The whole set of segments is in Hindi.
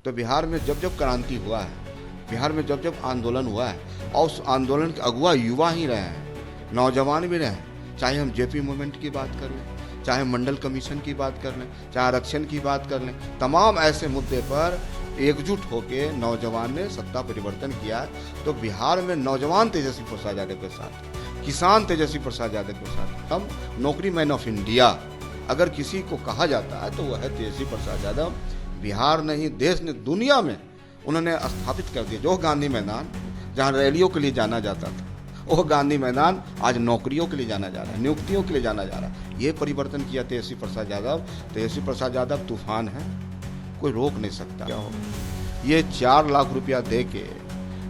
तो बिहार में जब जब क्रांति हुआ है, बिहार में जब जब आंदोलन हुआ है, और उस आंदोलन के अगुआ युवा ही रहे हैं, नौजवान भी रहे हैं। चाहे हम जेपी मूवमेंट की बात कर लें, चाहे मंडल कमीशन की बात कर लें, चाहे आरक्षण की बात कर लें, तमाम ऐसे मुद्दे पर एकजुट होकर नौजवान ने सत्ता परिवर्तन किया। तो बिहार में नौजवान तेजस्वी प्रसाद यादव के साथ, किसान तेजस्वी प्रसाद यादव के साथ, हम नौकरी मैन ऑफ इंडिया अगर किसी को कहा जाता है तो वह है तेजस्वी प्रसाद यादव। बिहार नहीं, देश ने, दुनिया में उन्होंने स्थापित कर दिया। जो गांधी मैदान जहां रैलियों के लिए जाना जाता था, वो गांधी मैदान आज नौकरियों के लिए जाना जा रहा है, नियुक्तियों के लिए जाना जा रहा है। ये परिवर्तन किया तेजस्वी प्रसाद यादव। तेजस्वी प्रसाद यादव तूफान है, कोई रोक नहीं सकता। क्या हो, ये 4 लाख रुपया दे के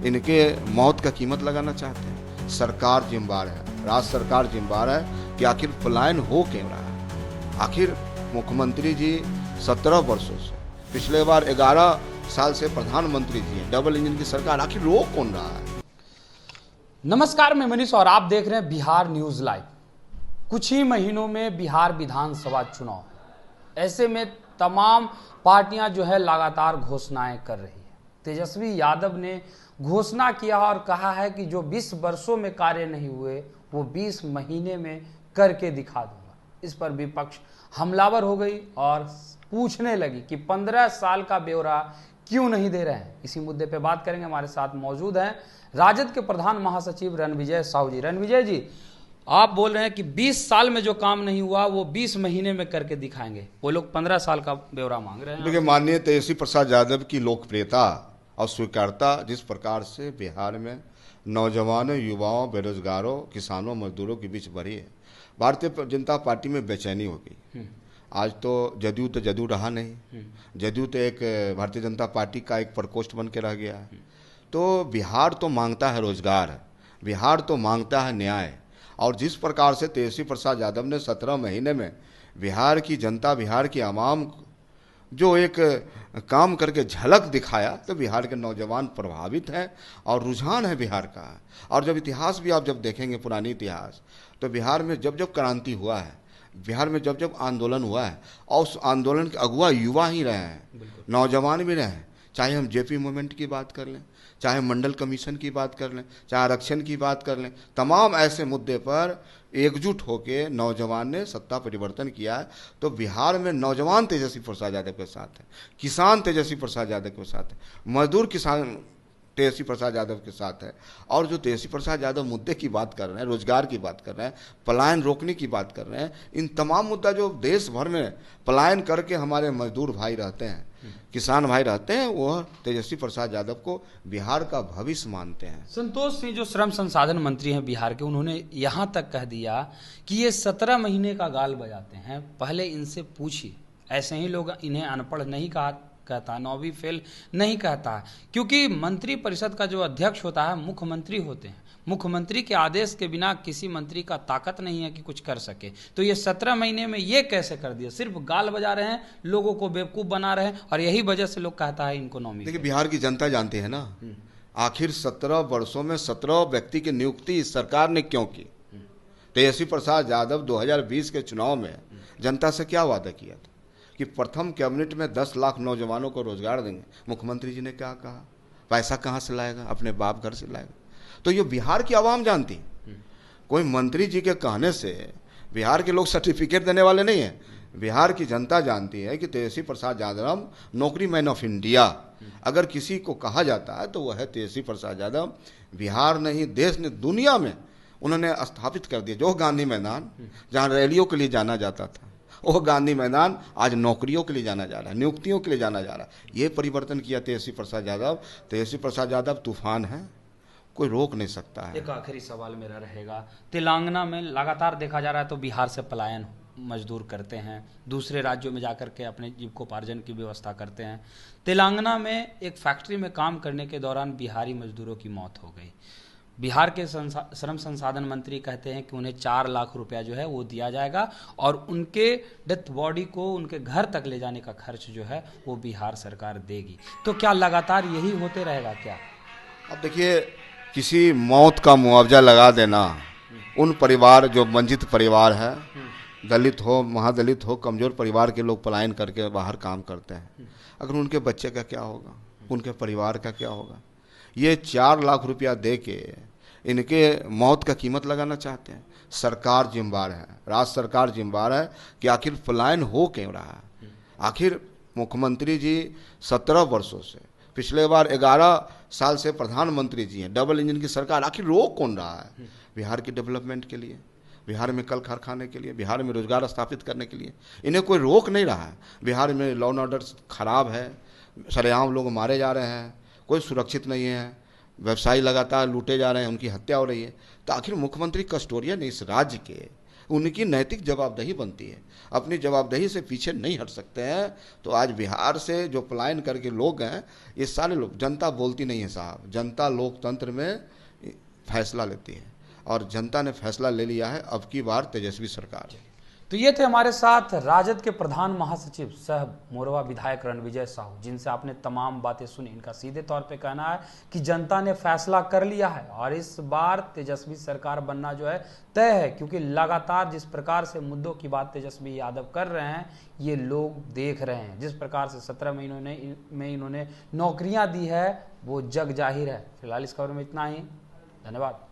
इनके मौत का कीमत लगाना चाहते हैं। सरकार जिम्मेदार है, राज्य सरकार जिम्मेदार है कि आखिर पलायन हो क्यों रहा है। आखिर मुख्यमंत्री जी 17 वर्षों से, पिछले बार 11 साल से प्रधानमंत्री जी हैं, डबल इंजन की सरकार, आखिर रोक कौन रहा है। नमस्कार, मैं मनीष और आप देख रहे हैं बिहार न्यूज लाइव। कुछ ही महीनों में बिहार विधानसभा चुनाव है। ऐसे में तमाम पार्टियां जो है लगातार घोषणाएं कर रही है। तेजस्वी यादव ने घोषणा किया और कहा है कि जो 20 वर्षों में कार्य नहीं हुए वो 20 महीने में करके दिखा दूंगा। इस पर विपक्ष हमलावर हो गई और पूछने लगी कि 15 साल का ब्यौरा क्यों नहीं दे रहे हैं। इसी मुद्दे पे बात करेंगे। हमारे साथ मौजूद हैं राजद के प्रधान महासचिव रणविजय साहू जी। रणविजय जी, आप बोल रहे हैं कि 20 साल में जो काम नहीं हुआ वो 20 महीने में करके दिखाएंगे। वो लोग 15 साल का ब्यौरा मांग रहे हैं। देखिए, माननीय तेजस्वी प्रसाद यादव की लोकप्रियता और स्वीकार्यता जिस प्रकार से बिहार में नौजवानों, युवाओं, बेरोजगारों, किसानों, मजदूरों के बीच बढ़ी है, भारतीय जनता पार्टी में बेचैनी हो गई। आज तो जदयू रहा नहीं। जदयू तो एक भारतीय जनता पार्टी का एक प्रकोष्ठ बन के रह गया है। तो बिहार तो मांगता है रोजगार, बिहार तो मांगता है न्याय। और जिस प्रकार से तेजस्वी प्रसाद यादव ने 17 महीने में बिहार की जनता, बिहार की आवाम जो एक काम करके झलक दिखाया, तो बिहार के नौजवान प्रभावित हैं और रुझान है बिहार का। और जब इतिहास भी आप जब देखेंगे, पुरानी इतिहास, तो बिहार में जब जब क्रांति हुआ है, बिहार में जब जब आंदोलन हुआ है, और उस आंदोलन के अगुआ युवा ही रहे हैं, नौजवान भी रहे हैं। चाहे हम जेपी मूवमेंट की बात कर लें, चाहे मंडल कमीशन की बात कर लें, चाहे आरक्षण की बात कर लें, तमाम ऐसे मुद्दे पर एकजुट होकर नौजवान ने सत्ता परिवर्तन किया है। तो बिहार में नौजवान तेजस्वी प्रसाद यादव के साथ है, किसान तेजस्वी प्रसाद यादव के साथ है, मजदूर किसान तेजस्वी प्रसाद यादव के साथ है। और जो तेजस्वी प्रसाद यादव मुद्दे की बात कर रहे हैं, रोजगार की बात कर रहे हैं, पलायन रोकने की बात कर रहे हैं, इन तमाम मुद्दा जो देश भर में पलायन करके हमारे मजदूर भाई रहते हैं, किसान भाई रहते हैं, वह तेजस्वी प्रसाद यादव को बिहार का भविष्य मानते हैं। संतोष सिंह जो श्रम संसाधन मंत्री हैं बिहार के, उन्होंने यहाँ तक कह दिया कि ये 17 महीने का गाल बजाते हैं। पहले इनसे पूछिए, ऐसे ही लोग इन्हें अनपढ़ नहीं कहता, 9वीं फेल नहीं कहता, क्योंकि मंत्री परिषद का जो अध्यक्ष होता है मुख्यमंत्री होते हैं। मुख्यमंत्री के आदेश के बिना किसी मंत्री का ताकत नहीं है कि कुछ कर सके। तो ये 17 महीने में ये कैसे कर दिया? सिर्फ गाल बजा रहे हैं, लोगों को बेवकूफ बना रहे हैं, और यही वजह से लोग कहता है इनको नौवीं। देखिए, बिहार की जनता जानती है ना, आखिर 17 वर्षों में 17 व्यक्ति की नियुक्ति इस सरकार ने क्यों की। तेजस्वी प्रसाद यादव 2020 के चुनाव में जनता से क्या वादा किया था कि प्रथम कैबिनेट में 10 लाख नौजवानों को रोजगार देंगे। मुख्यमंत्री जी ने क्या कहा? पैसा कहाँ से लाएगा? अपने बाप घर से लाएगा। तो ये बिहार की आवाम जानती। कोई मंत्री जी के कहने से बिहार के लोग सर्टिफिकेट देने वाले नहीं है। बिहार की जनता जानती है कि तेजस्वी प्रसाद यादव नौकरी मैन ऑफ इंडिया अगर किसी को कहा जाता है तो वह है तेजस्वी प्रसाद यादव। बिहार नहीं, देश ने, दुनिया में उन्होंने स्थापित कर दिया। जो गांधी मैदान जहाँ रैलियों के लिए जाना जाता था, वो गांधी मैदान आज नौकरियों के लिए जाना जा रहा है, नियुक्तियों के लिए जाना जा रहा है। ये परिवर्तन किया तेजस्वी प्रसाद यादव। तेजस्वी प्रसाद यादव तूफान है, कोई रोक नहीं सकता है। एक आखिरी सवाल मेरा रहेगा, तेलंगाना में लगातार देखा जा रहा है तो बिहार से पलायन मजदूर करते हैं, दूसरे राज्यों में जाकर के अपने जीविकोपार्जन की व्यवस्था करते हैं। तेलंगाना में एक फैक्ट्री में काम करने के दौरान बिहारी मजदूरों की मौत हो गई। बिहार के श्रम संसाधन मंत्री कहते हैं कि उन्हें 4 लाख रुपया जो है वो दिया जाएगा और उनके डेथ बॉडी को उनके घर तक ले जाने का खर्च जो है वो बिहार सरकार देगी। तो क्या लगातार यही होते रहेगा क्या? अब देखिए, किसी मौत का मुआवजा लगा देना, उन परिवार जो वंचित परिवार है, दलित हो, महादलित हो, कमज़ोर परिवार के लोग पलायन करके बाहर काम करते हैं, अगर उनके बच्चे का क्या होगा, उनके परिवार का क्या होगा? ये 4 लाख रुपया दे के इनके मौत का कीमत लगाना चाहते हैं। सरकार जिम्मेदार है, राज्य सरकार जिम्मेदार है कि आखिर पलायन हो क्यों रहा है। आखिर मुख्यमंत्री जी 17 वर्षों से, पिछले बार 11 साल से प्रधानमंत्री जी हैं, डबल इंजन की सरकार, आखिर रोक कौन रहा है? बिहार की डेवलपमेंट के लिए, बिहार में कल कारखाने के लिए, बिहार में रोजगार स्थापित करने के लिए इन्हें कोई रोक नहीं रहा है। बिहार में लॉ एंड ऑर्डर खराब है, सरेआम लोग मारे जा रहे हैं, कोई सुरक्षित नहीं है, व्यवसायी लगातार लूटे जा रहे हैं, उनकी हत्या हो रही है। तो आखिर मुख्यमंत्री कस्टोडियन इस राज्य के, उनकी नैतिक जवाबदेही बनती है, अपनी जवाबदेही से पीछे नहीं हट सकते हैं। तो आज बिहार से जो पलायन करके लोग हैं, ये सारे लोग, जनता बोलती नहीं है साहब, जनता लोकतंत्र में फैसला लेती है और जनता ने फैसला ले लिया है, अब की बार तेजस्वी सरकार। तो ये थे हमारे साथ राजद के प्रधान महासचिव सह मोरवा विधायक रणविजय साहू, जिनसे आपने तमाम बातें सुनी। इनका सीधे तौर पे कहना है कि जनता ने फैसला कर लिया है और इस बार तेजस्वी सरकार बनना जो है तय है, क्योंकि लगातार जिस प्रकार से मुद्दों की बात तेजस्वी यादव कर रहे हैं ये लोग देख रहे हैं। जिस प्रकार से 17 महीनों में इन्होंने नौकरियां दी है वो जग जाहिर है। फिलहाल इस खबर में इतना ही, धन्यवाद।